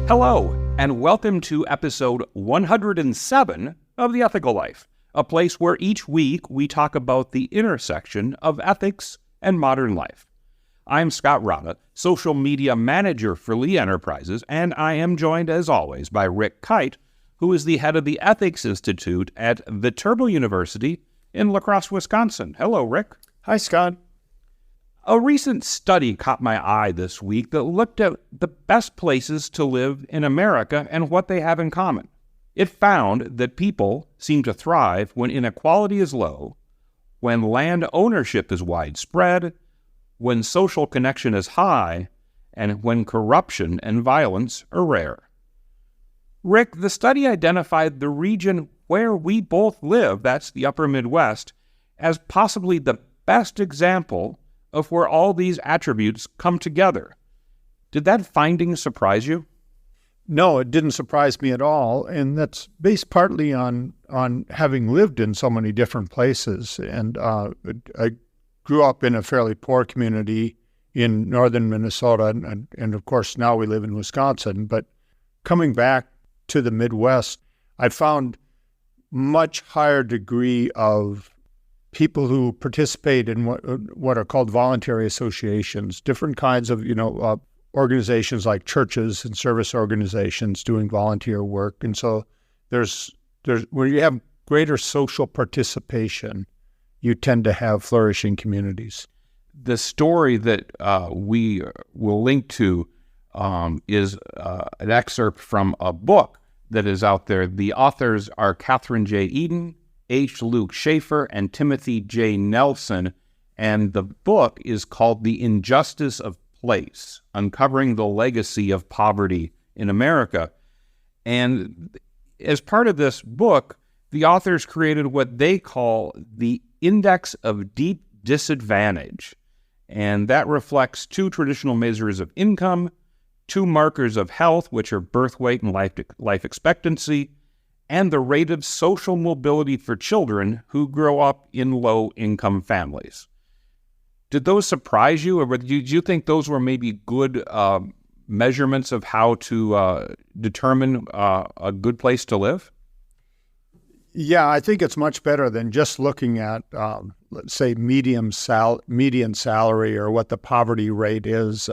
Hello, and welcome to episode 107 of The Ethical Life, a place where each week we talk about the intersection of ethics and modern life. I'm Scott Rada, social media manager for Lee Enterprises, and I am joined as always by Rick Kyte, who is the head of the Ethics Institute at Viterbo University in La Crosse, Wisconsin. Hello, Rick. Hi, Scott. A recent study caught my eye this week that looked at the best places to live in America and what they have in common. It found that people seem to thrive when inequality is low, when land ownership is widespread, when social connection is high, and when corruption and violence are rare. Rick, the study identified the region where we both live, that's the upper Midwest, as possibly the best example of where all these attributes come together. Did that finding surprise you? No, it didn't surprise me at all, and that's based partly on having lived in so many different places. And I grew up in a fairly poor community in northern Minnesota, and of course now we live in Wisconsin. But coming back to the Midwest, I found much higher degree of people who participate in what are called voluntary associations, different kinds of organizations like churches and service organizations doing volunteer work. And so there's where you have greater social participation, you tend to have flourishing communities. The story that we will link to is an excerpt from a book that is out there. The authors are Catherine J. Eden, H. Luke Schaefer, and Timothy J. Nelson, and the book is called The Injustice of Place, Uncovering the Legacy of Poverty in America. And as part of this book, the authors created what they call the Index of Deep Disadvantage, and that reflects two traditional measures of income, two markers of health, which are birth weight and life expectancy, and the rate of social mobility for children who grow up in low-income families. Did those surprise you, or did you think those were maybe good measurements of how to determine a good place to live? Yeah, I think it's much better than just looking at, let's say, median salary or what the poverty rate is.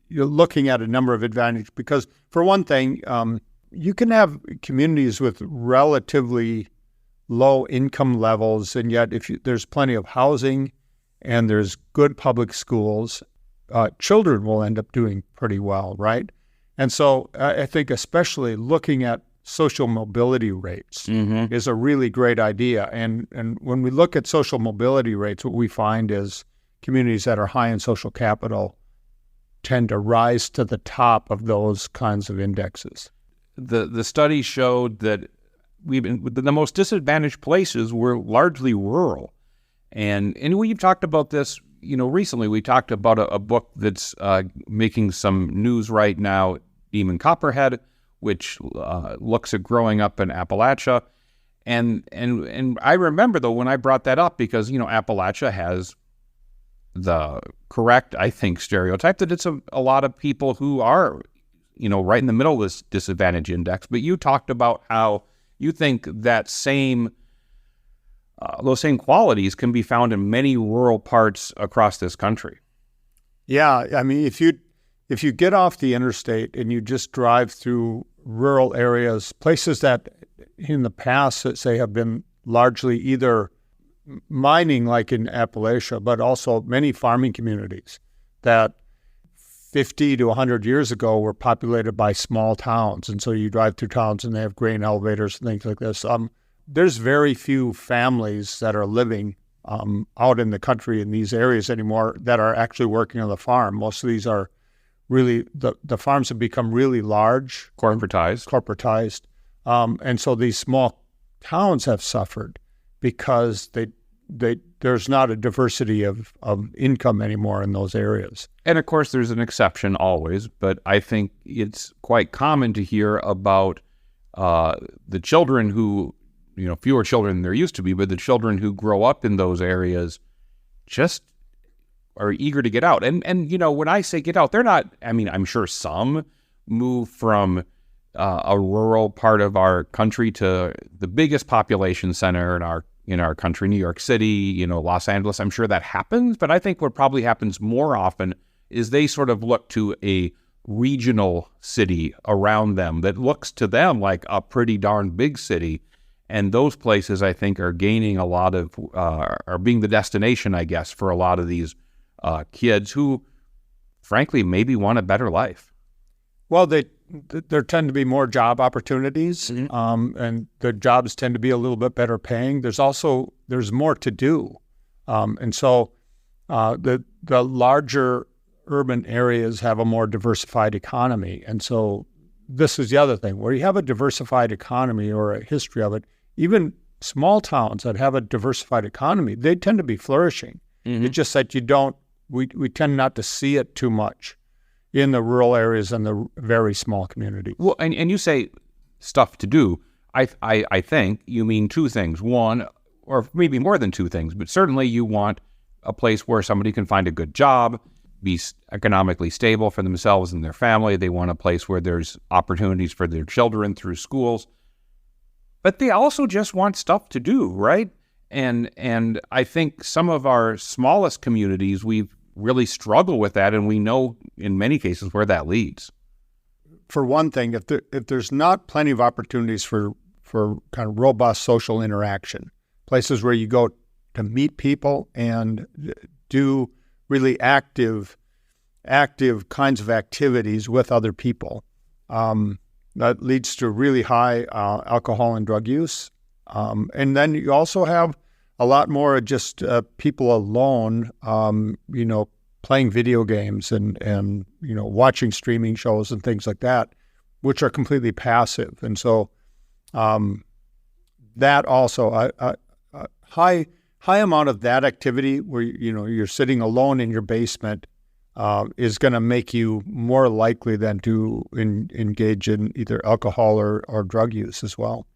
You're looking at a number of advantages because, for one thing, you can have communities with relatively low income levels, and yet there's plenty of housing and there's good public schools, children will end up doing pretty well, right? And so I think especially looking at social mobility rates is a really great idea. And when we look at social mobility rates, what we find is communities that are high in social capital tend to rise to the top of those kinds of indexes. The study showed that the most disadvantaged places were largely rural. And we've talked about this, recently. We talked about a book that's making some news right now, Demon Copperhead, which looks at growing up in Appalachia. And I remember, though, when I brought that up, because, Appalachia has the correct, I think, stereotype that it's a lot of people who are right in the middle of this disadvantage index. But you talked about how you think that those same qualities can be found in many rural parts across this country. Yeah, I mean, if you get off the interstate and you just drive through rural areas, places that in the past, say, have been largely either mining, like in Appalachia, but also many farming communities that 50 to 100 years ago were populated by small towns. And so you drive through towns and they have grain elevators and things like this. There's very few families that are living out in the country in these areas anymore that are actually working on the farm. Most of these are really, the farms have become really large. Corporatized. And so these small towns have suffered because there's not a diversity of income anymore in those areas. And of course, there's an exception always, but I think it's quite common to hear about the children who, fewer children than there used to be, but the children who grow up in those areas just are eager to get out. And when I say get out, they're not, I'm sure some, move from a rural part of our country to the biggest population center in our country, New York City, Los Angeles. I'm sure that happens, but I think what probably happens more often is they sort of look to a regional city around them that looks to them like a pretty darn big city. And those places, I think, are gaining a lot of, are being the destination, I guess, for a lot of these kids who, frankly, maybe want a better life. Well, there tend to be more job opportunities, and the jobs tend to be a little bit better paying. There's more to do, and so the larger urban areas have a more diversified economy. And so this is the other thing, where you have a diversified economy or a history of it, even small towns that have a diversified economy, they tend to be flourishing. It's just that we tend not to see it too much in the rural areas and the very small communities. Well, and you say stuff to do. I think you mean two things. One, or maybe more than two things, but certainly you want a place where somebody can find a good job, be economically stable for themselves and their family. They want a place where there's opportunities for their children through schools. But they also just want stuff to do, right? And I think some of our smallest communities, we've really struggle with that, and we know in many cases where that leads. For one thing, if there's not plenty of opportunities for kind of robust social interaction, places where you go to meet people and do really active kinds of activities with other people, that leads to really high alcohol and drug use. And then you also have a lot more just people alone, playing video games and watching streaming shows and things like that, which are completely passive. And so that also a high amount of that activity where you're sitting alone in your basement is going to make you more likely than to engage in either alcohol or drug use as well.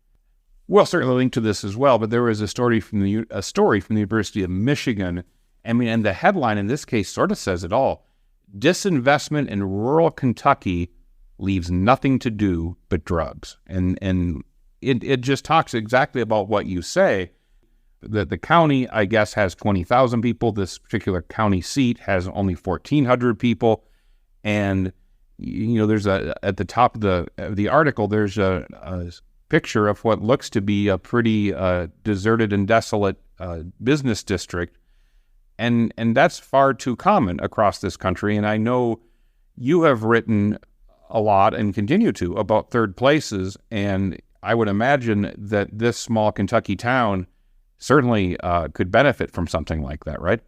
We'll certainly link to this as well, but there was a story from the University of Michigan. And the headline in this case sort of says it all. Disinvestment in rural Kentucky leaves nothing to do but drugs. And it just talks exactly about what you say. That the county, I guess, has 20,000 people. This particular county seat has only 1,400 people. And, there's at the top of the article, there's a picture of what looks to be a pretty deserted and desolate business district. And that's far too common across this country. And I know you have written a lot and continue to about third places. And I would imagine that this small Kentucky town certainly could benefit from something like that, right?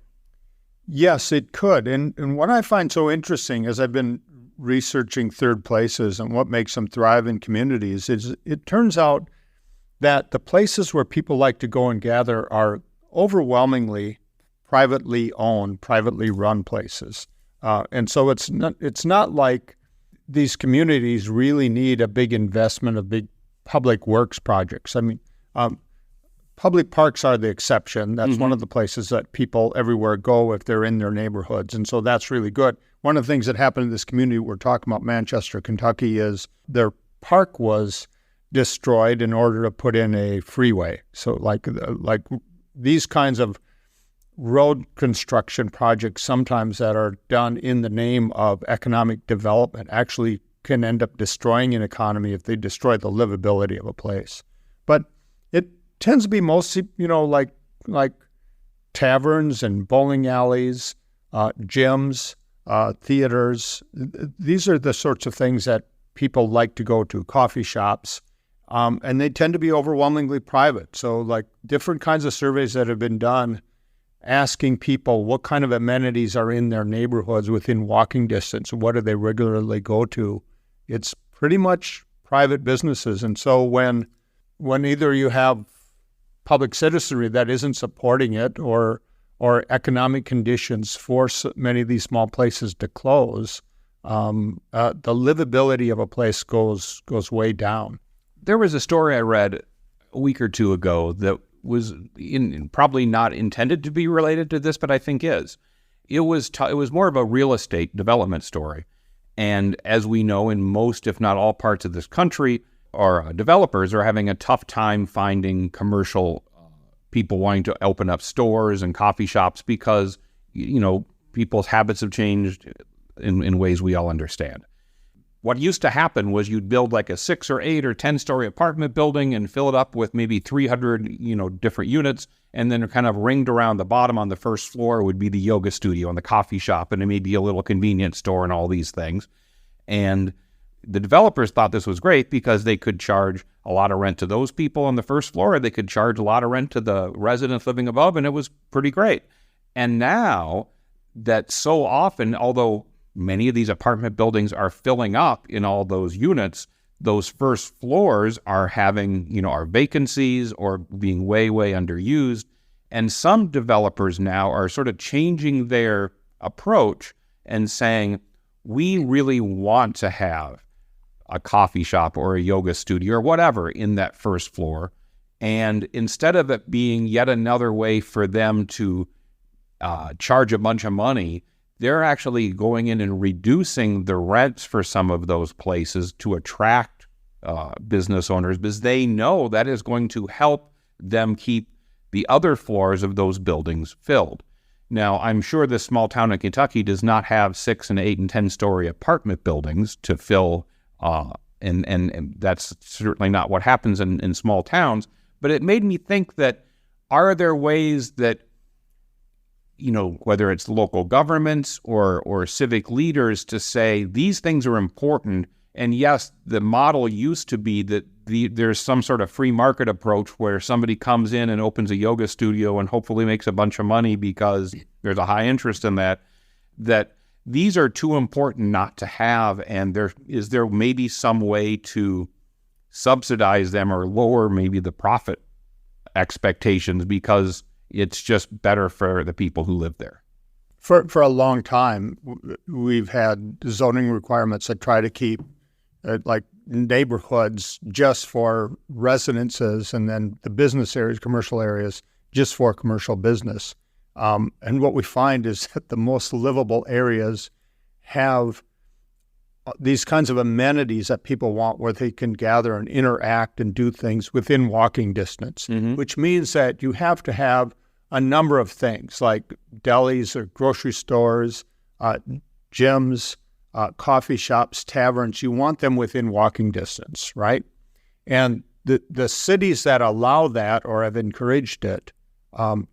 Yes, it could. And what I find so interesting as I've been researching third places and what makes them thrive in communities is it turns out that the places where people like to go and gather are overwhelmingly privately owned, privately run places. And so it's not like these communities really need a big investment of big public works projects. I mean, public parks are the exception. That's one of the places that people everywhere go if they're in their neighborhoods. And so that's really good. One of the things that happened in this community we're talking about, Manchester, Kentucky, is their park was destroyed in order to put in a freeway. So like these kinds of road construction projects sometimes that are done in the name of economic development actually can end up destroying an economy if they destroy the livability of a place. But it tends to be mostly, like taverns and bowling alleys, gyms, theaters. These are the sorts of things that people like to go to, coffee shops, and they tend to be overwhelmingly private. So like different kinds of surveys that have been done asking people what kind of amenities are in their neighborhoods within walking distance, what do they regularly go to? It's pretty much private businesses. And so when either you have public citizenry that isn't supporting it or economic conditions force many of these small places to close, the livability of a place goes way down. There was a story I read a week or two ago that was probably not intended to be related to this, but I think is. It was more of a real estate development story. And as we know, in most, if not all parts of this country, our developers are having a tough time finding commercial people wanting to open up stores and coffee shops because, people's habits have changed in ways we all understand. What used to happen was you'd build like a 6 or 8 or 10-story apartment building and fill it up with maybe 300, different units, and then kind of ringed around the bottom on the first floor would be the yoga studio and the coffee shop and maybe a little convenience store and all these things. And the developers thought this was great because they could charge a lot of rent to those people on the first floor, or they could charge a lot of rent to the residents living above, and it was pretty great. And now that so often, although many of these apartment buildings are filling up in all those units, those first floors are having, are vacancies or being way, way underused. And some developers now are sort of changing their approach and saying, we really want to have a coffee shop or a yoga studio or whatever in that first floor. And instead of it being yet another way for them to charge a bunch of money, they're actually going in and reducing the rents for some of those places to attract business owners because they know that is going to help them keep the other floors of those buildings filled. Now, I'm sure this small town in Kentucky does not have 6 and 8 and 10-story apartment buildings to fill, and that's certainly not what happens in small towns. But it made me think that, are there ways that, whether it's local governments or civic leaders, to say these things are important? And yes, the model used to be that there's some sort of free market approach where somebody comes in and opens a yoga studio and hopefully makes a bunch of money because there's a high interest in that these are too important not to have, and is there maybe some way to subsidize them or lower maybe the profit expectations because it's just better for the people who live there? For a long time, we've had zoning requirements that try to keep like neighborhoods just for residences, and then the business areas, commercial areas, just for commercial business. And what we find is that the most livable areas have these kinds of amenities that people want, where they can gather and interact and do things within walking distance, which means that you have to have a number of things like delis or grocery stores, gyms, coffee shops, taverns. You want them within walking distance, right? And the cities that allow that or have encouraged it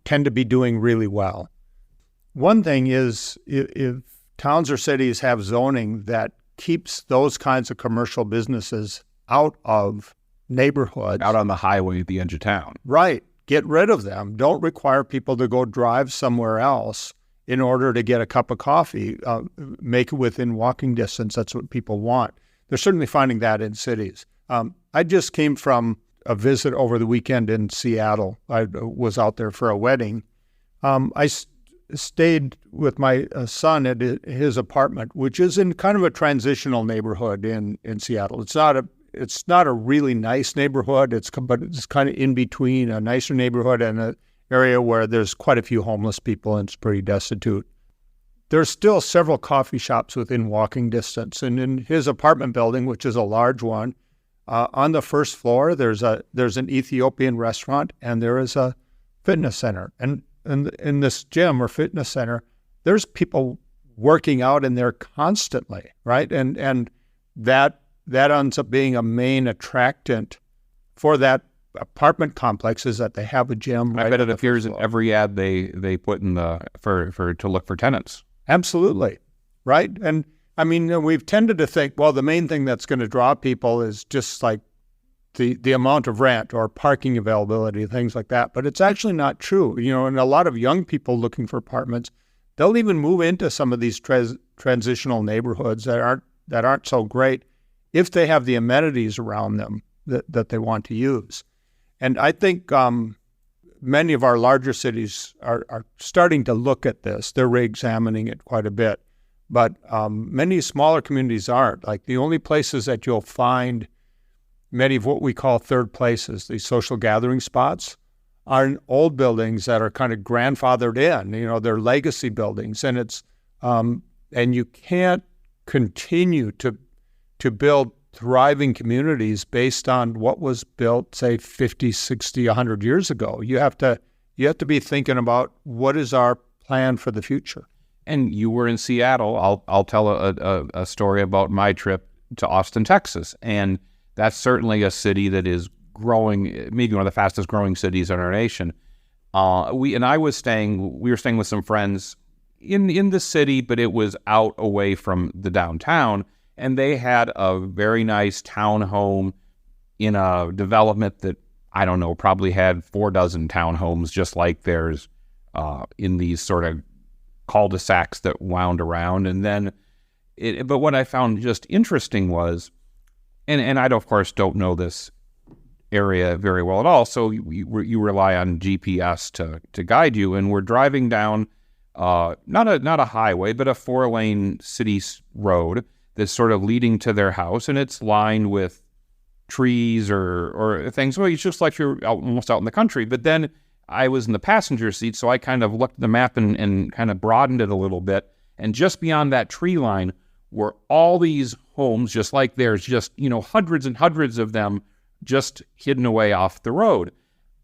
tend to be doing really well. One thing is, if towns or cities have zoning that keeps those kinds of commercial businesses out of neighborhoods, out on the highway at the edge of town. Right. Get rid of them. Don't require people to go drive somewhere else in order to get a cup of coffee. Make it within walking distance. That's what people want. They're certainly finding that in cities. I just came from a visit over the weekend in Seattle. I was out there for a wedding. I stayed with my son at his apartment, which is in kind of a transitional neighborhood in Seattle. It's not a really nice neighborhood. But it's kind of in between a nicer neighborhood and an area where there's quite a few homeless people and it's pretty destitute. There's still several coffee shops within walking distance, and in his apartment building, which is a large one, on the first floor there's an Ethiopian restaurant and there is a fitness center. And in this gym or fitness center, there's people working out in there constantly, right? And that ends up being a main attractant for that apartment complex, is that they have a gym. Right, I bet it appears in every ad they put in to look for tenants. Absolutely, right? And I mean, we've tended to think, well, the main thing that's going to draw people is just like the amount of rent or parking availability, things like that. But it's actually not true. And a lot of young people looking for apartments, they'll even move into some of these transitional neighborhoods that aren't so great if they have the amenities around them that they want to use. And I think many of our larger cities are starting to look at this. They're re-examining it quite a bit. But many smaller communities aren't. Like, the only places that you'll find many of what we call third places, these social gathering spots, are in old buildings that are kind of grandfathered in. They're legacy buildings, and it's and you can't continue to build thriving communities based on what was built, say, 50, 60, 100 years ago. You have to be thinking about what is our plan for the future. And you were in Seattle. I'll tell a story about my trip to Austin, Texas, and that's certainly a city that is growing, maybe one of the fastest growing cities in our nation. We were staying with some friends in the city, but it was out away from the downtown, and they had a very nice townhome in a development that, I don't know, probably had 4 dozen townhomes just like theirs in these sort of cul-de-sacs that wound around. And then, but what I found just interesting was, and I, of course, don't know this area very well at all, so you rely on GPS to guide you, and we're driving down not a highway, but a 4-lane city road that's sort of leading to their house, and it's lined with trees or things. Well, it's just like you're almost out in the country. But then I was in the passenger seat, so I kind of looked at the map and kind of broadened it a little bit. And just beyond that tree line were all these homes, just like theirs, just, hundreds and hundreds of them just hidden away off the road.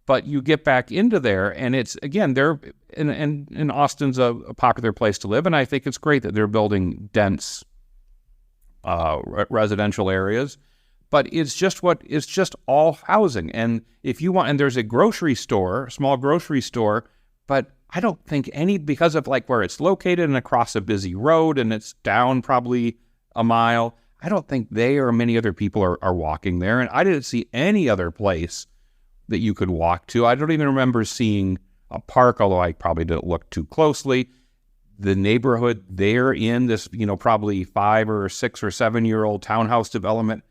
But you get back into there, and it's, again, they're, and Austin's a popular place to live, and I think it's great that they're building dense residential areas, but it's just all housing. And if you want, and there's a grocery store, a small grocery store, but I don't think because of like where it's located and across a busy road and it's down probably a mile, I don't think they or many other people are walking there. And I didn't see any other place that you could walk to. I don't even remember seeing a park, although I probably didn't look too closely. The neighborhood they're in, this, probably 5 or 6 or 7 year old townhouse development,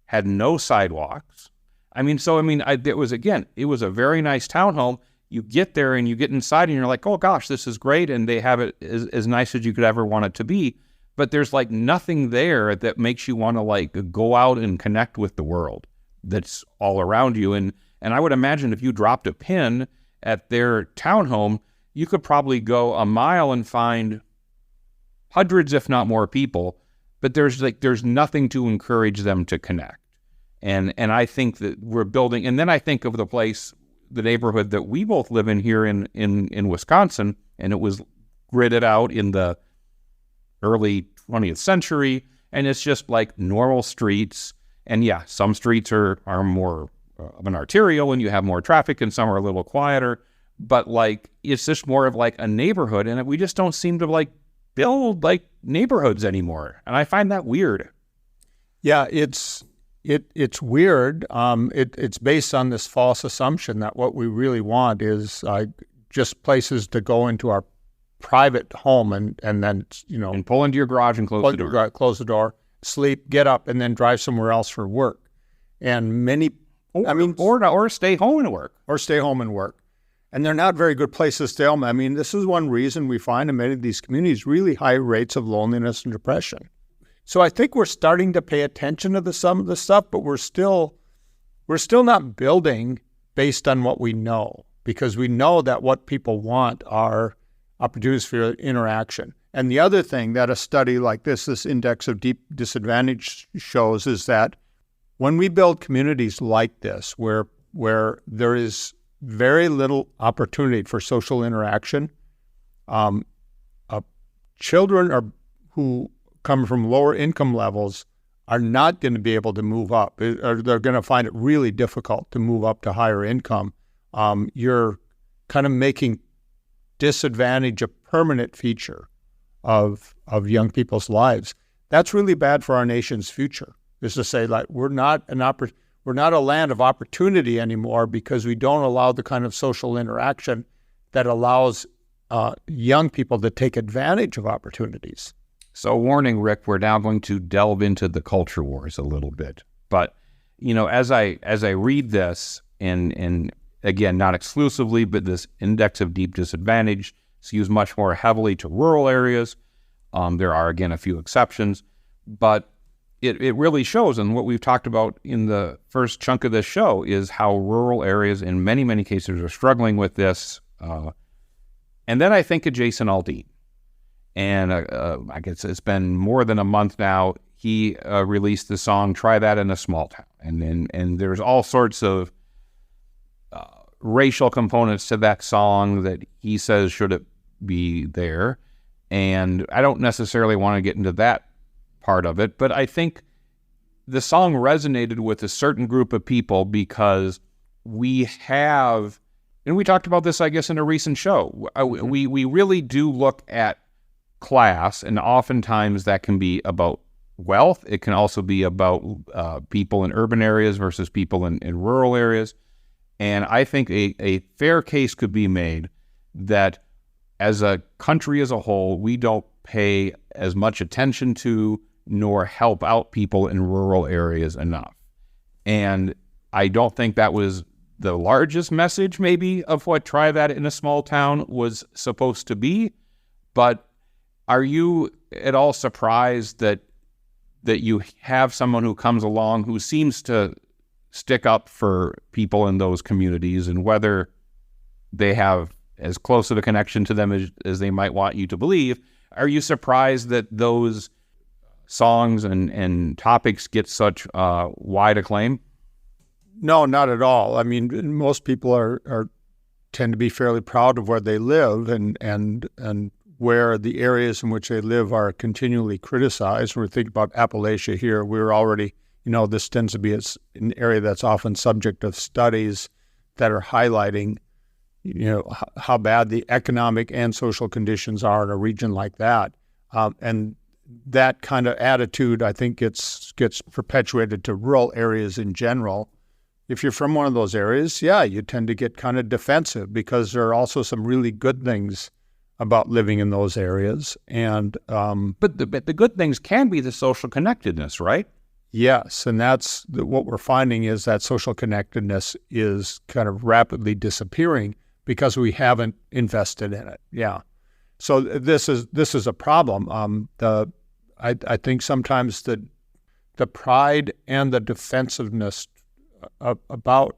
had no sidewalks. It was a very nice townhome. You get there and you get inside and you're like, oh gosh, this is great. And they have it as nice as you could ever want it to be. But there's like nothing there that makes you want to like go out and connect with the world that's all around you. And I would imagine if you dropped a pin at their townhome, you could probably go a mile and find hundreds, if not more people, but there's nothing to encourage them to connect. And I think that we're building, and then I think of the neighborhood that we both live in here in Wisconsin, and it was gridded out in the early 20th century, and it's just like normal streets. And yeah, some streets are more of an arterial and you have more traffic, and some are a little quieter. But like, it's just more of like a neighborhood, and we just don't seem to like build like neighborhoods anymore. And I find that weird. Yeah, it's weird. It's based on this false assumption that what we really want is just places to go into our private home and then, and pull into your garage and close the door, sleep, get up, and then drive somewhere else for work. And or stay home and work. Or stay home and work. And they're not very good places to stay home. This is one reason we find in many of these communities really high rates of loneliness and depression. So I think we're starting to pay attention to some of the stuff, but we're still not building based on what we know, because we know that what people want are opportunities for interaction. And the other thing that a study like this index of deep disadvantage shows is that when we build communities like this, where there is very little opportunity for social interaction, children who come from lower income levels are not going to be able to move up, or they're going to find it really difficult to move up to higher income. You're kind of making disadvantage a permanent feature of young people's lives. That's really bad for our nation's future. Is to say, like, we're not a land of opportunity anymore because we don't allow the kind of social interaction that allows young people to take advantage of opportunities. So, warning, Rick, we're now going to delve into the culture wars a little bit. But, as I read this, and again, not exclusively, but this index of deep disadvantage skews much more heavily to rural areas. There are, again, a few exceptions, but it really shows, and what we've talked about in the first chunk of this show is how rural areas in many, many cases are struggling with this. And then I think of Jason Aldean. And I guess it's been more than a month now. He released the song "Try That in a Small Town," and there's all sorts of racial components to that song that he says should it be there. And I don't necessarily want to get into that part of it, but I think the song resonated with a certain group of people because we have, and we talked about this, I guess, in a recent show. We really do look at class, and oftentimes that can be about wealth. It can also be about people in urban areas versus people in rural areas. And I think a fair case could be made that as a country as a whole, we don't pay as much attention to nor help out people in rural areas enough. And I don't think that was the largest message maybe of what Try That in a Small Town was supposed to be. But are you at all surprised that you have someone who comes along who seems to stick up for people in those communities, and whether they have as close of a connection to them as they might want you to believe, are you surprised that those songs and topics get such wide acclaim? No, not at all. I mean, most people are tend to be fairly proud of where they live and where the areas in which they live are continually criticized. When we think about Appalachia here, we're already, this tends to be an area that's often subject of studies that are highlighting, how bad the economic and social conditions are in a region like that. And that kind of attitude, I think, gets perpetuated to rural areas in general. If you're from one of those areas, yeah, you tend to get kind of defensive because there are also some really good things about living in those areas. And but the good things can be the social connectedness, right? Yes, and that's what we're finding is that social connectedness is kind of rapidly disappearing because we haven't invested in it. Yeah, so this is a problem. I think sometimes the pride and the defensiveness about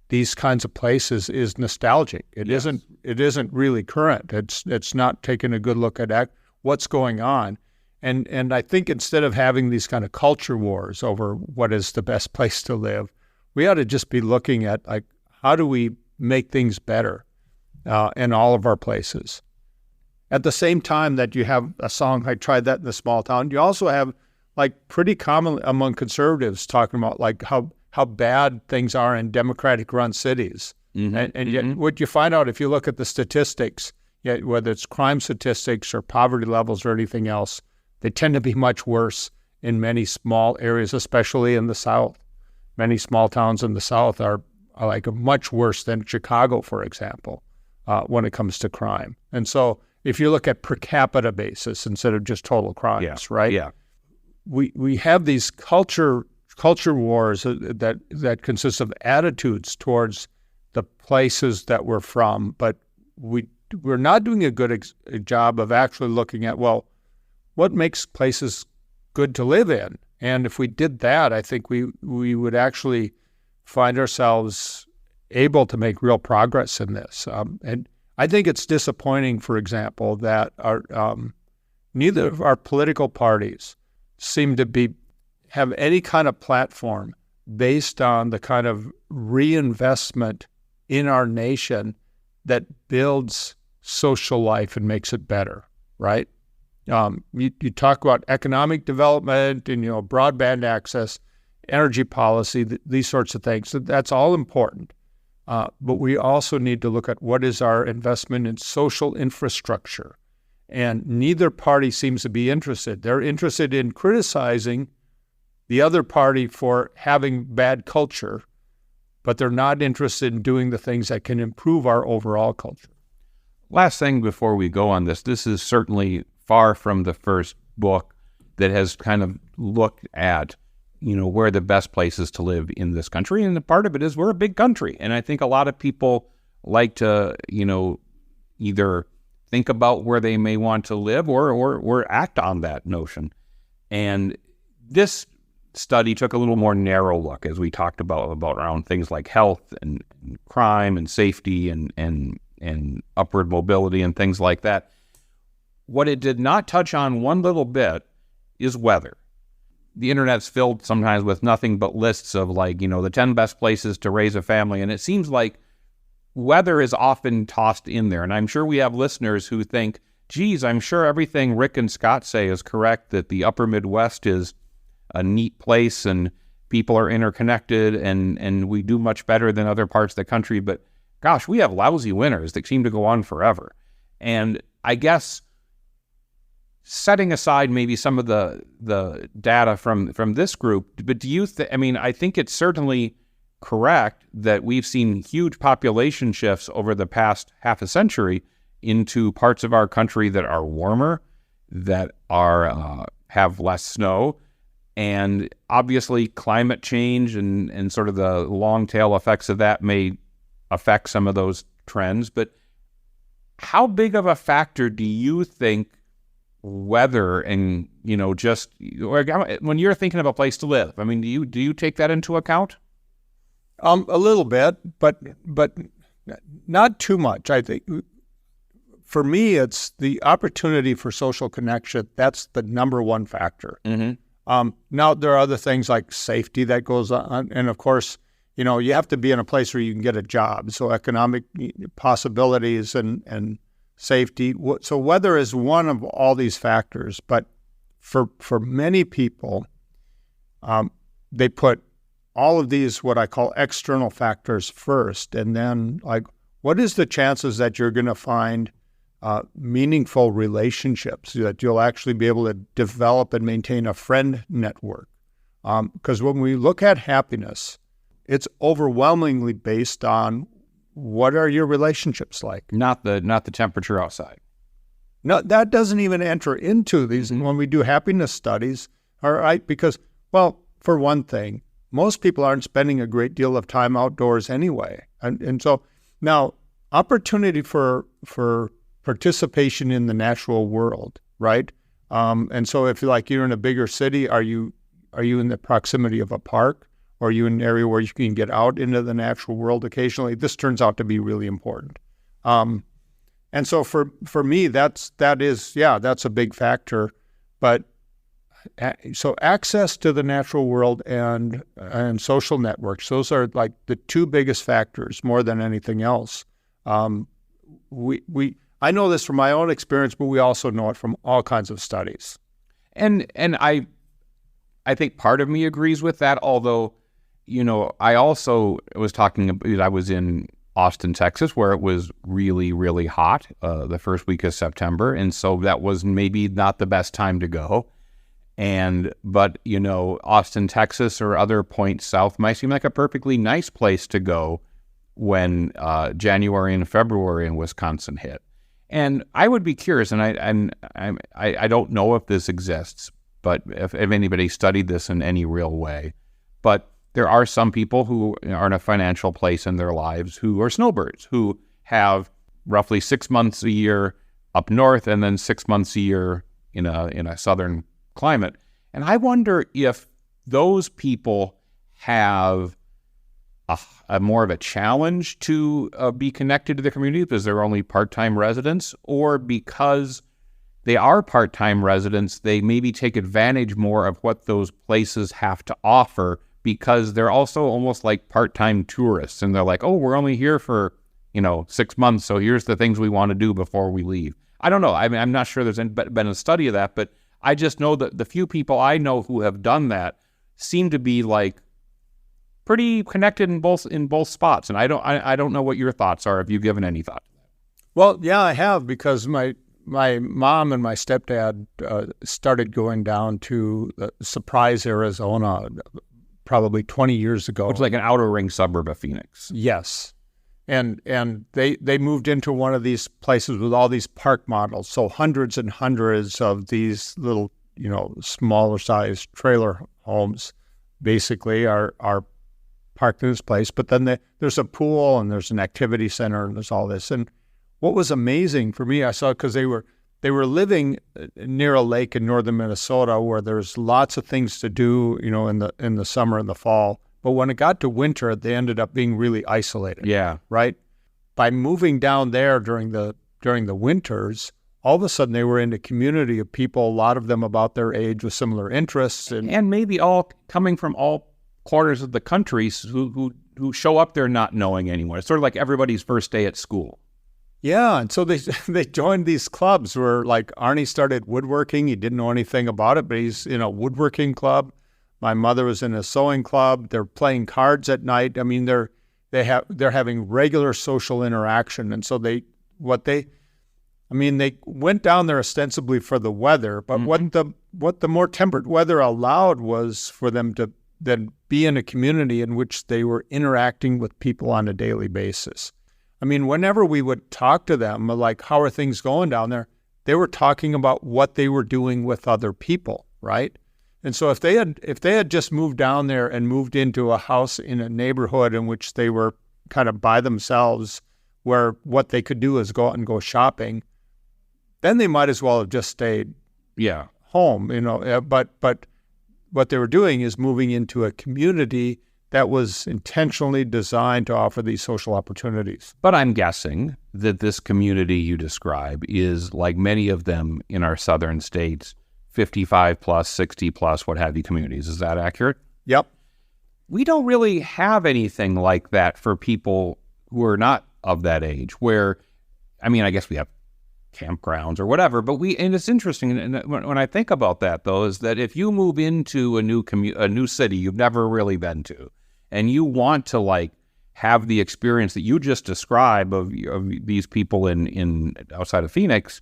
these kinds of places is nostalgic. It isn't really current. It's not taking a good look at what's going on. And I think instead of having these kind of culture wars over what is the best place to live, we ought to just be looking at how do we make things better in all of our places. At the same time that you have a song like "Try That in a Small Town," you also have pretty common among conservatives talking about how bad things are in Democratic-run cities. Mm-hmm. And yet what you find out if you look at the statistics, whether it's crime statistics or poverty levels or anything else, they tend to be much worse in many small areas, especially in the South. Many small towns in the South are much worse than Chicago, for example, when it comes to crime. And so if you look at per capita basis instead of just total crimes, right? Yeah. We have these culture wars that consist of attitudes towards the places that we're from, but we're not doing a good job of actually looking at, well, what makes places good to live in? And if we did that, I think we would actually find ourselves able to make real progress in this. And I think it's disappointing, for example, that neither of our political parties seem to have any kind of platform based on the kind of reinvestment in our nation that builds social life and makes it better, right? You talk about economic development and, broadband access, energy policy, these sorts of things. So that's all important. But we also need to look at what is our investment in social infrastructure. And neither party seems to be interested. They're interested in criticizing the other party for having bad culture, but they're not interested in doing the things that can improve our overall culture. Last thing before we go on this is certainly far from the first book that has kind of looked at, where the best places to live in this country. And the part of it is we're a big country. And I think a lot of people like to, either think about where they may want to live or act on that notion. And this study took a little more narrow look, as we talked about around things like health and crime and safety and upward mobility and things like that. what it did not touch on one little bit is weather. The internet's filled sometimes with nothing but lists of the 10 best places to raise a family. And it seems like weather is often tossed in there. And I'm sure we have listeners who think, geez, I'm sure everything Rick and Scott say is correct, that the upper Midwest is a neat place and people are interconnected and we do much better than other parts of the country. But gosh, we have lousy winters that seem to go on forever. And I guess setting aside maybe some of the data from this group, but do you I think it's certainly correct that we've seen huge population shifts over the past half a century into parts of our country that are warmer, that are have less snow, and obviously climate change and sort of the long tail effects of that may affect some of those trends. But how big of a factor do you think weather and just when you're thinking of a place to live? I mean, do you take that into account? A little bit, but not too much. I think for me, it's the opportunity for social connection. That's the number one factor. Mm-hmm. Now, there are other things like safety that goes on. And of course, you have to be in a place where you can get a job. So economic possibilities and safety. So weather is one of all these factors. But for many people, they put all of these, what I call external factors first. And then what is the chances that you're going to find meaningful relationships, that you'll actually be able to develop and maintain a friend network? Because when we look at happiness, it's overwhelmingly based on what are your relationships like. Not the temperature outside. No, that doesn't even enter into these when we do happiness studies. All right, because, well, for one thing, most people aren't spending a great deal of time outdoors anyway, and so now opportunity for participation in the natural world, right? And so if you're in a bigger city, are you in the proximity of a park? Or are you in an area where you can get out into the natural world occasionally? This turns out to be really important. And so for me, that's a big factor. But so access to the natural world and social networks, those are like the two biggest factors more than anything else. I know this from my own experience, but we also know it from all kinds of studies. And I think part of me agrees with that, although, I also was I was in Austin, Texas, where it was really, really hot the first week of September. And so that was maybe not the best time to go. But Austin, Texas, or other points south might seem like a perfectly nice place to go when January and February in Wisconsin hit. And I would be curious, and I don't know if this exists, but if anybody studied this in any real way, but there are some people who are in a financial place in their lives who are snowbirds, who have roughly 6 months a year up north and then 6 months a year in a southern climate. And I wonder if those people have a more of a challenge to be connected to the community because they're only part-time residents, or because they are part-time residents, they maybe take advantage more of what those places have to offer because they're also almost like part-time tourists. And they're like, oh, we're only here for, 6 months, so here's the things we want to do before we leave. I don't know. I mean, I'm not sure there's been a study of that, but I just know that the few people I know who have done that seem to be pretty connected in both spots. And I don't know what your thoughts are. Have you given any thought to that? Well, yeah, I have, because my mom and my stepdad started going down to Surprise, Arizona, probably 20 years ago. Which is like an outer ring suburb of Phoenix. Yes. And they moved into one of these places with all these park models. So hundreds and hundreds of these little, smaller sized trailer homes basically are parked in this place. But then there's a pool and there's an activity center and there's all this. And what was amazing for me, I saw, because they were living near a lake in northern Minnesota where there's lots of things to do, in the summer and the fall. But when it got to winter, they ended up being really isolated. Yeah. Right? By moving down there during the winters, all of a sudden they were in a community of people, a lot of them about their age with similar interests. And maybe all coming from all corners of the country who show up there not knowing anyone. It's sort of like everybody's first day at school. Yeah, and so they joined these clubs where, like, Arnie started woodworking. He didn't know anything about it, but he's in a woodworking club. My mother was in a sewing club. They're playing cards at night. I mean, they're having regular social interaction. And so they went down there ostensibly for the weather, but what the more temperate weather allowed was for them to then be in a community in which they were interacting with people on a daily basis. I mean, whenever we would talk to them, like, how are things going down there? They were talking about what they were doing with other people, right? And so if they had just moved down there and moved into a house in a neighborhood in which they were kind of by themselves, where what they could do is go out and go shopping, then they might as well have just stayed home, you know. But what they were doing is moving into a community that was intentionally designed to offer these social opportunities. But I'm guessing that this community you describe is, like many of them in our southern states, 55 plus, 60 plus, what have you communities. Is that accurate? Yep. We don't really have anything like that for people who are not of that age, where, I mean, I guess we have campgrounds or whatever, but and it's interesting. And when I think about that, though, is that if you move into a new city you've never really been to, and you want to, like, have the experience that you just described of these people in outside of Phoenix,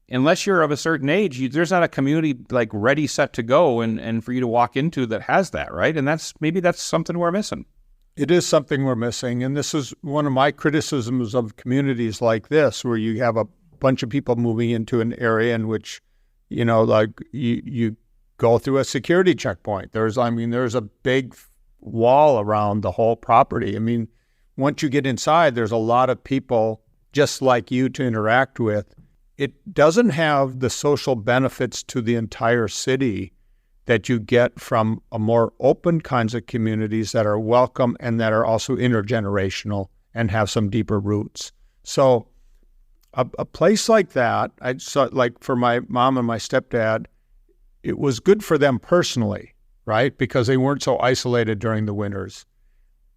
unless you're of a certain age, there's not a community, like, ready, set to go and for you to walk into that has that, right? And maybe that's something we're missing. It is something we're missing. And this is one of my criticisms of communities like this, where you have a bunch of people moving into an area in which, you know, like, you go through a security checkpoint. There's a big wall around the whole property. I mean, once you get inside, there's a lot of people just like you to interact with. It doesn't have the social benefits to the entire city that you get from a more open kinds of communities that are welcome and that are also intergenerational and have some deeper roots. So a place like that, I saw, like, for my mom and my stepdad, it was good for them personally, right? Because they weren't so isolated during the winters.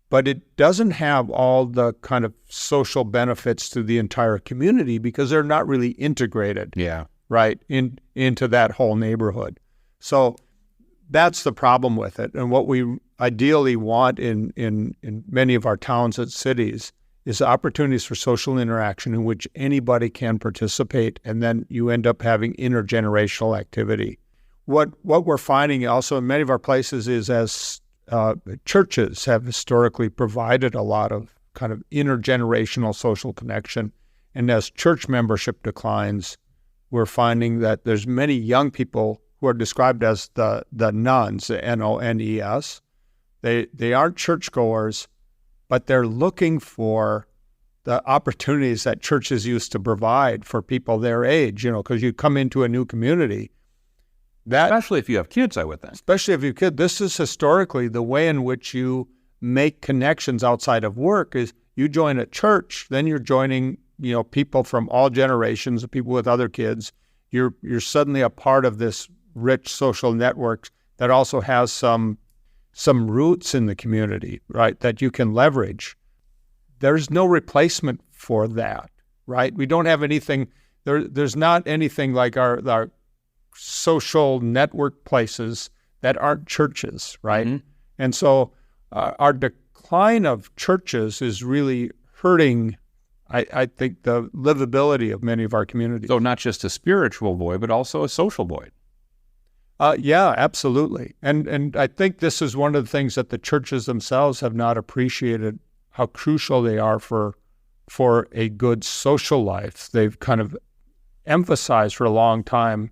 But it doesn't have all the kind of social benefits to the entire community because they're not really integrated, right, into that whole neighborhood. So that's the problem with it. And what we ideally want in many of our towns and cities is opportunities for social interaction in which anybody can participate, and then you end up having intergenerational activity. What we're finding also in many of our places is, as churches have historically provided a lot of kind of intergenerational social connection, and as church membership declines, we're finding that there's many young people who are described as the nones, the N-O-N-E-S. They aren't churchgoers, but they're looking for the opportunities that churches used to provide for people their age, you know, because you come into a new community. Especially if you have kids, I would think. Especially if you have kids. This is historically the way in which you make connections outside of work is you join a church, then you're joining, you know, people from all generations, people with other kids. You're suddenly a part of this rich social network that also has some roots in the community, right, that you can leverage. There's no replacement for that, right? We don't have anything, there's not anything like our social network places that aren't churches, right? Mm-hmm. And so our decline of churches is really hurting, I think, the livability of many of our communities. So not just a spiritual void, but also a social void. Yeah, absolutely. And I think this is one of the things that the churches themselves have not appreciated, how crucial they are for a good social life. They've kind of emphasized for a long time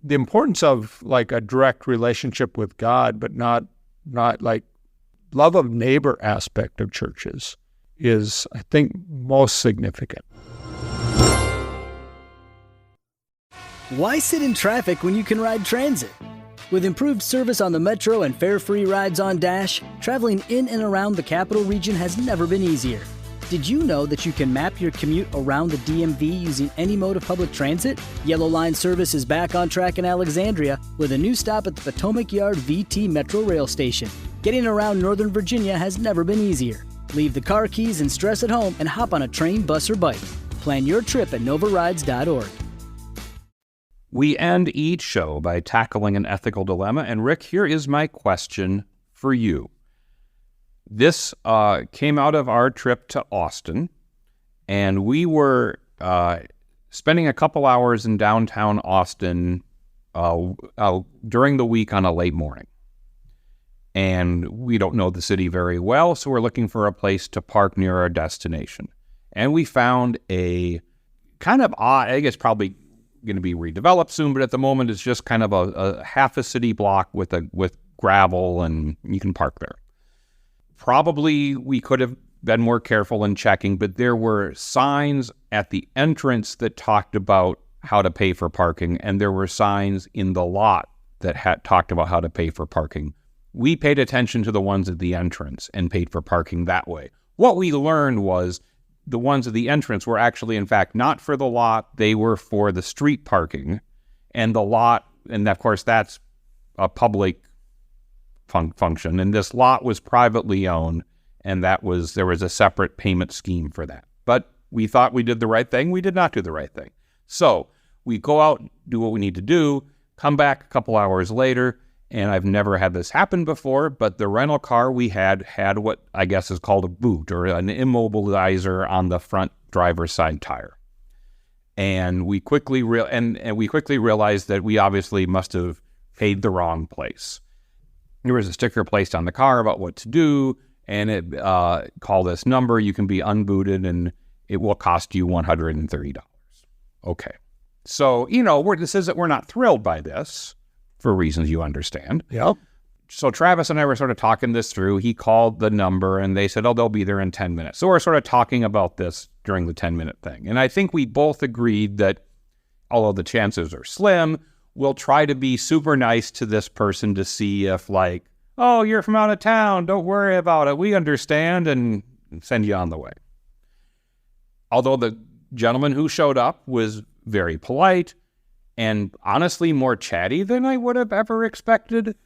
the importance of, like, a direct relationship with God, but not like love of neighbor aspect of churches is, I think, most significant. Why sit in traffic when you can ride transit? With improved service on the Metro and fare-free rides on Dash, traveling in and around the capital region has never been easier. Did you know that you can map your commute around the DMV using any mode of public transit? Yellow Line service is back on track in Alexandria with a new stop at the Potomac Yard VT Metro Rail Station. Getting around Northern Virginia has never been easier. Leave the car keys and stress at home and hop on a train, bus, or bike. Plan your trip at novarides.org. We end each show by tackling an ethical dilemma, and Rick, here is my question for you. This came out of our trip to Austin, and we were spending a couple hours in downtown Austin during the week on a late morning. And we don't know the city very well, so we're looking for a place to park near our destination. And we found a kind of odd, I guess probably going to be redeveloped soon, but at the moment it's just kind of a half a city block with gravel, and you can park there. Probably we could have been more careful in checking, but there were signs at the entrance that talked about how to pay for parking, and there were signs in the lot that had talked about how to pay for parking. We paid attention to the ones at the entrance and paid for parking that way. What we learned was the ones at the entrance were actually, in fact, not for the lot. They were for the street parking, and the lot, and of course that's a public function, and this lot was privately owned, and there was a separate payment scheme for that. But we thought we did the right thing. We did not do the right thing. So we go out, do what we need to do, come back a couple hours later, and I've never had this happen before, but the rental car we had what I guess is called a boot, or an immobilizer on the front driver's side tire. And we quickly realized that we obviously must have paid the wrong place. There was a sticker placed on the car about what to do, and it call this number, you can be unbooted, and it will cost you $130. Okay. So, we're not thrilled by this, for reasons you understand. Yep. So Travis and I were sort of talking this through. He called the number, and they said, they'll be there in 10 minutes. So we're sort of talking about this during the 10-minute thing. And I think we both agreed that, although the chances are slim, we'll try to be super nice to this person to see if, like, oh, you're from out of town, don't worry about it, we understand, and send you on the way. Although the gentleman who showed up was very polite and honestly more chatty than I would have ever expected,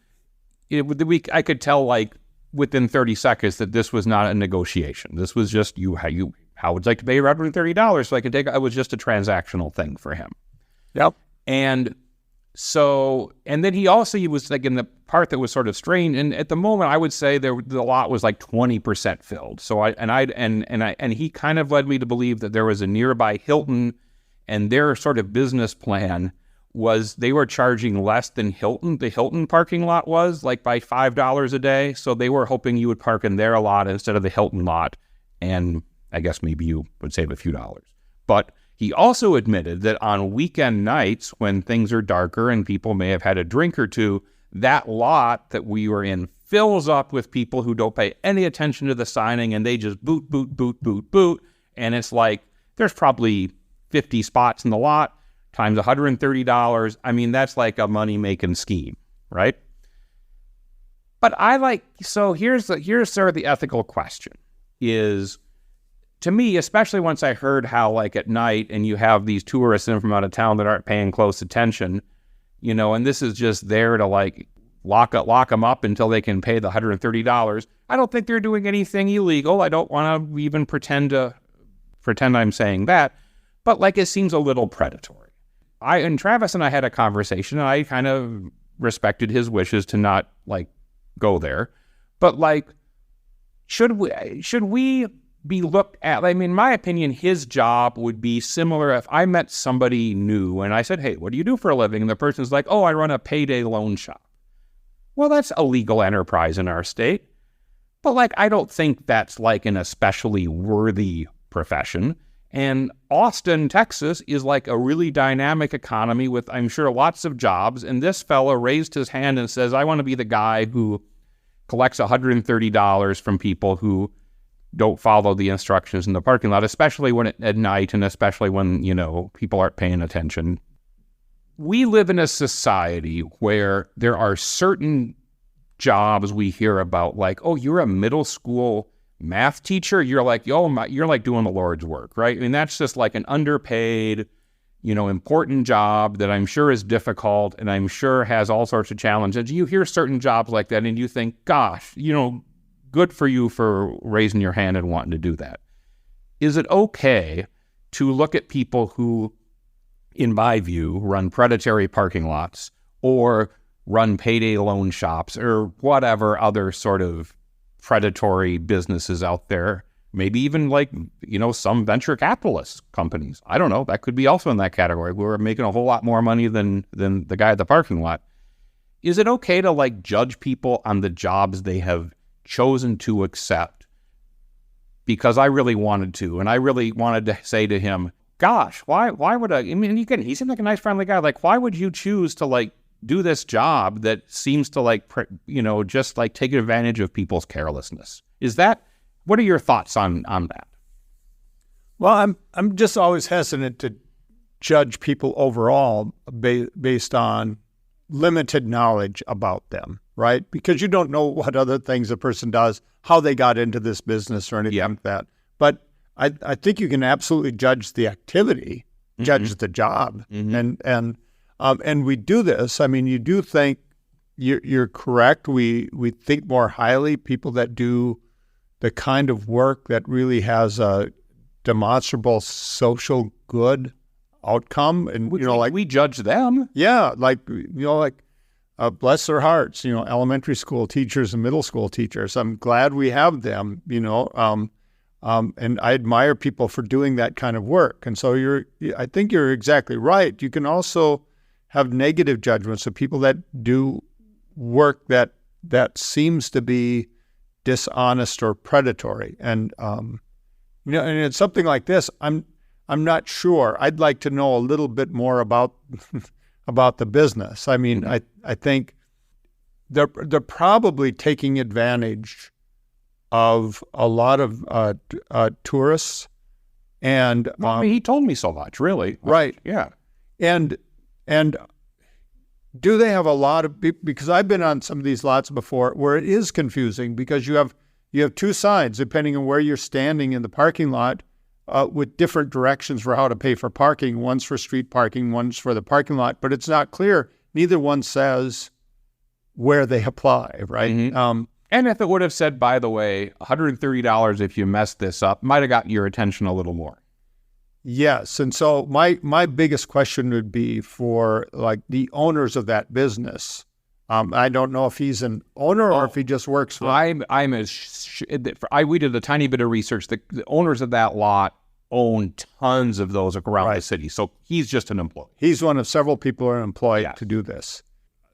I could tell, like, within 30 seconds that this was not a negotiation. This was just, how would you like to pay $130 so I can take it? It was just a transactional thing for him. Yep. And then he was like in the part that was sort of strange. And at the moment, I would say the lot was like 20% filled. So he kind of led me to believe that there was a nearby Hilton, and their sort of business plan was they were charging less than the Hilton parking lot was, like by $5 a day. So they were hoping you would park in their lot instead of the Hilton lot. And I guess maybe you would save a few dollars. But he also admitted that on weekend nights when things are darker and people may have had a drink or two, that lot that we were in fills up with people who don't pay any attention to the signing, and they just boot, boot, boot, boot, boot. And it's like, there's probably 50 spots in the lot times $130. I mean, that's like a money-making scheme, right? But here's sort of the ethical question is, to me, especially once I heard how, like, at night and you have these tourists in from out of town that aren't paying close attention, and this is just there to, like, lock them up until they can pay the $130. I don't think they're doing anything illegal. I don't want to even pretend I'm saying that, but, like, it seems a little predatory. Travis and I had a conversation, and I kind of respected his wishes to not, like, go there, but, like, should we be looked at? I mean, in my opinion, his job would be similar if I met somebody new and I said, hey, what do you do for a living? And the person's like, oh, I run a payday loan shop. Well, that's a legal enterprise in our state. But, like, I don't think that's, like, an especially worthy profession. And Austin, Texas is, like, a really dynamic economy with, I'm sure, lots of jobs. And this fella raised his hand and says, I want to be the guy who collects $130 from people who don't follow the instructions in the parking lot, especially when at night and especially when, people aren't paying attention. We live in a society where there are certain jobs we hear about, like, oh, you're a middle school math teacher, you're like, you're like doing the Lord's work, right? I mean, that's just like an underpaid, important job that I'm sure is difficult and I'm sure has all sorts of challenges. You hear certain jobs like that and you think, gosh, good for you for raising your hand and wanting to do that. Is it okay to look at people who, in my view, run predatory parking lots or run payday loan shops or whatever other sort of predatory businesses out there, maybe even like, some venture capitalist companies. I don't know. That could be also in that category. We're making a whole lot more money than the guy at the parking lot. Is it okay to like judge people on the jobs they have chosen to accept? Because I really wanted to, and I really wanted to say to him, gosh, why would he seemed like a nice, friendly guy. Like, why would you choose to like do this job that seems to like, just like take advantage of people's carelessness? What are your thoughts on that? Well, I'm just always hesitant to judge people overall based on limited knowledge about them, right? Because you don't know what other things a person does, how they got into this business or anything like that. But I think you can absolutely judge the activity, judge the job, and we do this. I mean, you do think you're correct. We think more highly people that do the kind of work that really has a demonstrable social good outcome, and we judge them. Yeah, bless their hearts. Elementary school teachers and middle school teachers. I'm glad we have them. And I admire people for doing that kind of work. And so I think you're exactly right. You can also have negative judgments of people that do work that seems to be dishonest or predatory. And and it's something like this. I'm not sure. I'd like to know a little bit more about the business. I mean, I think they're probably taking advantage of a lot of tourists, and he told me so much, really. Right? Yeah, and do they have a lot of? Because I've been on some of these lots before, where it is confusing because you have two signs depending on where you're standing in the parking lot, with different directions for how to pay for parking. One's for street parking, one's for the parking lot, but it's not clear. Neither one says where they apply, right? Mm-hmm. And if it would have said, by the way, $130 if you mess this up, might have gotten your attention a little more. Yes. And so my biggest question would be for like the owners of that business. I don't know if he's an owner or if he just works for. We did a tiny bit of research. The owners of that lot own tons of those around the city. So he's just an employee. He's one of several people who are employed to do this.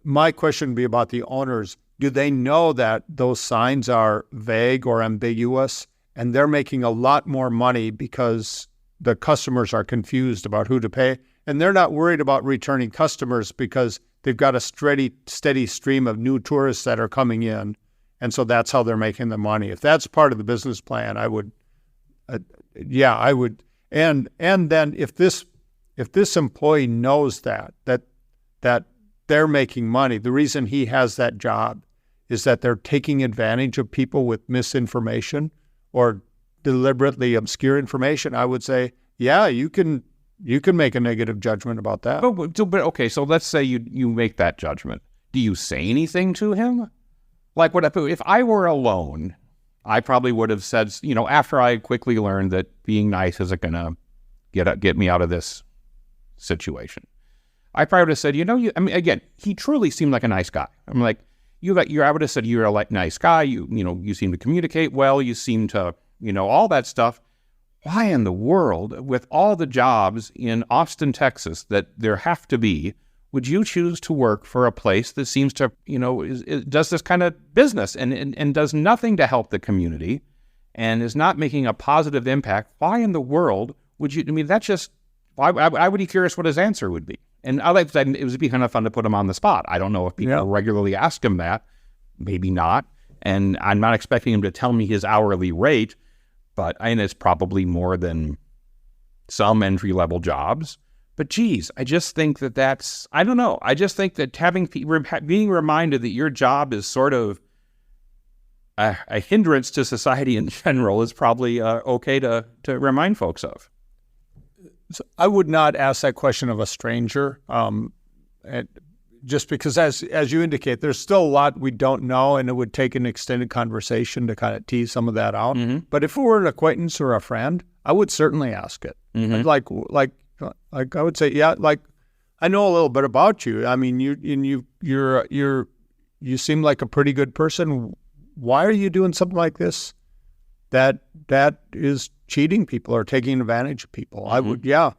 My question would be about the owners. Do they know that those signs are vague or ambiguous, and they're making a lot more money because the customers are confused about who to pay, and they're not worried about returning customers because they've got a steady stream of new tourists that are coming in, and so that's how they're making the money. If that's part of the business plan, I would. And then if this employee knows that they're making money, the reason he has that job is that they're taking advantage of people with misinformation or deliberately obscure information, I would say, yeah, you can make a negative judgment about that. But okay, so let's say you make that judgment. Do you say anything to him? Like, if I were alone, I probably would have said, after I quickly learned that being nice isn't going to get me out of this situation, I probably would have said, again, he truly seemed like a nice guy. I'm like, I would have said you're a nice guy. You seem to communicate well. You seem to, all that stuff. Why in the world, with all the jobs in Austin, Texas, that there have to be, would you choose to work for a place that seems to, does this kind of business and does nothing to help the community and is not making a positive impact? Why in the world would you? I mean, that's just. I would be curious what his answer would be. And I like that it would be kind of fun to put him on the spot. I don't know if people regularly ask him that. Maybe not. And I'm not expecting him to tell me his hourly rate, but it's probably more than some entry-level jobs. But geez, I just think that's, I don't know. I just think that being reminded that your job is sort of a hindrance to society in general is probably okay to remind folks of. So I would not ask that question of a stranger, just because, as you indicate, there's still a lot we don't know, and it would take an extended conversation to kind of tease some of that out. Mm-hmm. But if it were an acquaintance or a friend, I would certainly ask it. Mm-hmm. Like I would say, yeah, like, I know a little bit about you. I mean, you seem like a pretty good person. Why are you doing something like this? That is cheating people or taking advantage of people. Mm-hmm. I would, yeah.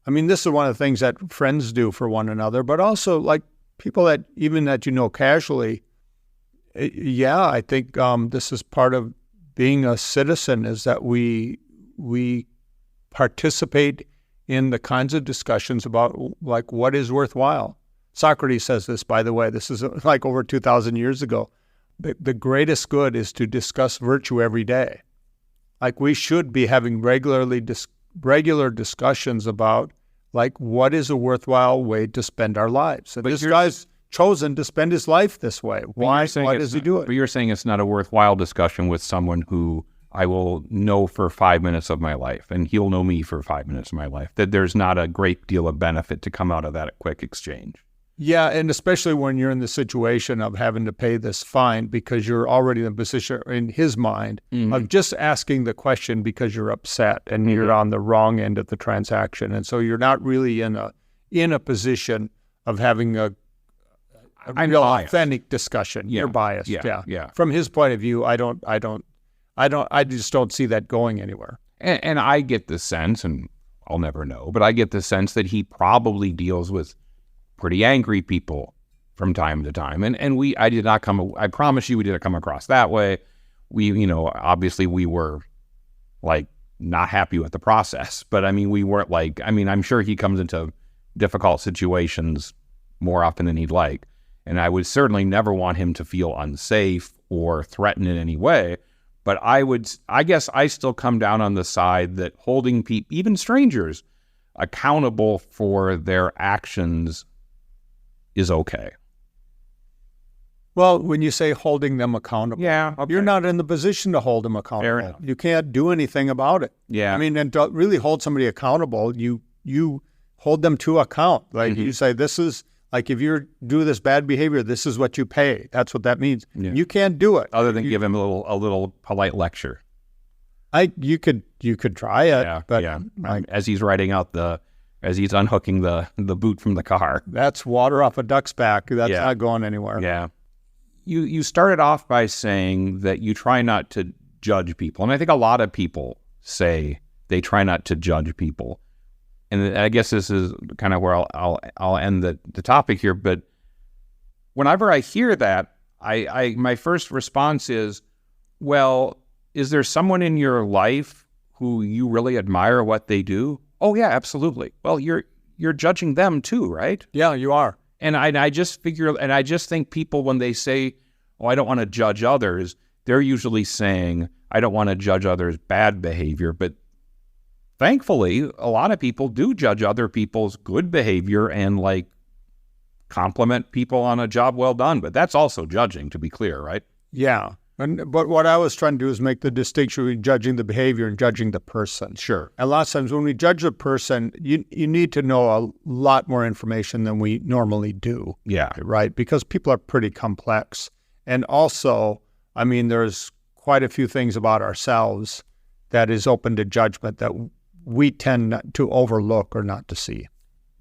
I mean, this is one of the things that friends do for one another, but also like people that you know casually. Yeah, I think this is part of being a citizen, is that we participate in the kinds of discussions about like what is worthwhile. Socrates says this, by the way. This is like over 2,000 years ago. The greatest good is to discuss virtue every day. Like we should be having regular discussions about like what is a worthwhile way to spend our lives. And this guy's chosen to spend his life this way. Why does he do it? But you're saying it's not a worthwhile discussion with someone who I will know for 5 minutes of my life, and he'll know me for 5 minutes of my life, that there's not a great deal of benefit to come out of that quick exchange. Yeah, and especially when you're in the situation of having to pay this fine because you're already in a position, in his mind, mm-hmm. of just asking the question because you're upset and mm-hmm. you're on the wrong end of the transaction. And so you're not really in a position of having a real authentic discussion. Yeah. You're biased. Yeah. From his point of view, I just don't see that going anywhere. And I get the sense, and I'll never know, but I get the sense that he probably deals with pretty angry people from time to time. And I promise you we didn't come across that way. We, obviously we were like not happy with the process, but I mean, we weren't like, I'm sure he comes into difficult situations more often than he'd like. And I would certainly never want him to feel unsafe or threatened in any way. But I guess I still come down on the side that holding people, even strangers, accountable for their actions is okay. Well, when you say holding them accountable, yeah, okay. You're not in the position to hold them accountable. Fair enough. You can't do anything about it. Yeah. And to really hold somebody accountable, you hold them to account. Like mm-hmm. you say, this is, like if you do this bad behavior, this is what you pay. That's what that means. Yeah. You can't do it. Other than give him a little polite lecture. You could try it. Yeah, but yeah. As he's as he's unhooking the boot from the car. That's water off a duck's back. That's not going anywhere. Yeah. You started off by saying that you try not to judge people. And I think a lot of people say they try not to judge people. And I guess this is kind of where I'll end the topic here. But whenever I hear that, my first response is, well, is there someone in your life who you really admire what they do? Oh yeah, absolutely. Well, you're judging them too, right? Yeah, you are. And I just think people, when they say, oh, I don't want to judge others, they're usually saying, I don't want to judge others' bad behavior. But thankfully, a lot of people do judge other people's good behavior and like compliment people on a job well done. But that's also judging, to be clear, right? Yeah. But what I was trying to do is make the distinction between judging the behavior and judging the person. Sure. And a lot of times when we judge a person, you need to know a lot more information than we normally do. Yeah. Right? Because people are pretty complex. And also, there's quite a few things about ourselves that is open to judgment that we tend to overlook or not to see.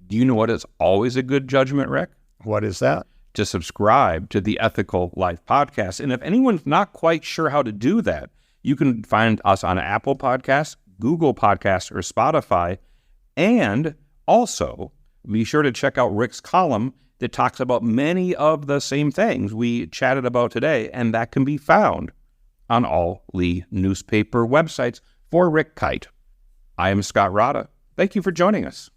Do you know what is always a good judgment, Rick? What is that? To subscribe to the Ethical Life Podcast. And if anyone's not quite sure how to do that, you can find us on Apple Podcasts, Google Podcasts, or Spotify. And also, be sure to check out Rick's column that talks about many of the same things we chatted about today, and that can be found on all Lee newspaper websites. For Rick Kyte, I am Scott Rada. Thank you for joining us.